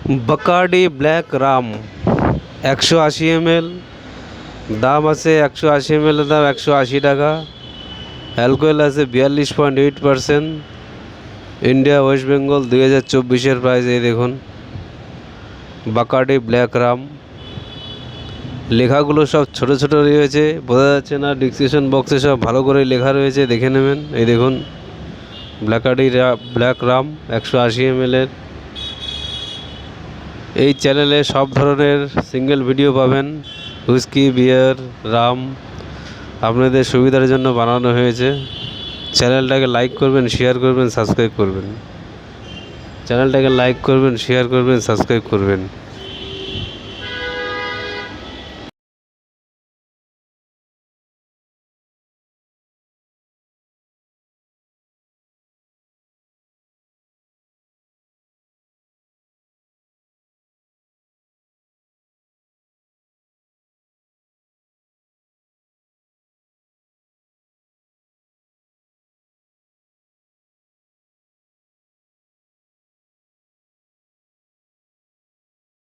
বাকার্ডি black Ram 180 ml, দাম আছে 180 ml এর দাম 180 টাকা। অ্যালকোহল আছে 42.8%। ইন্ডিয়া ওয়েস্ট বেঙ্গল 2024-এর প্রাইস। এই দেখুন বাকার্ডি ব্ল্যাক রাম। লেখাগুলো সব ছোট ছোট রয়েছে, বোঝা যাচ্ছে না। ডিসক্রিপশন বক্সে সব ভালো করে লেখা রয়েছে, দেখে নেবেন। এই দেখুন বাকার্ডি ব্ল্যাক রাম 180 ml এর। এই চ্যানেলে সব ধরনের সিঙ্গেল ভিডিও পাবেন। হুইস্কি, বিয়ার, রাম আপনাদের সুবিধার জন্য বানানো হয়েছে। চ্যানেলটাকে লাইক করবেন, শেয়ার করবেন, সাবস্ক্রাইব করবেন। চ্যানেলটাকে লাইক করবেন, শেয়ার করবেন, সাবস্ক্রাইব করবেন।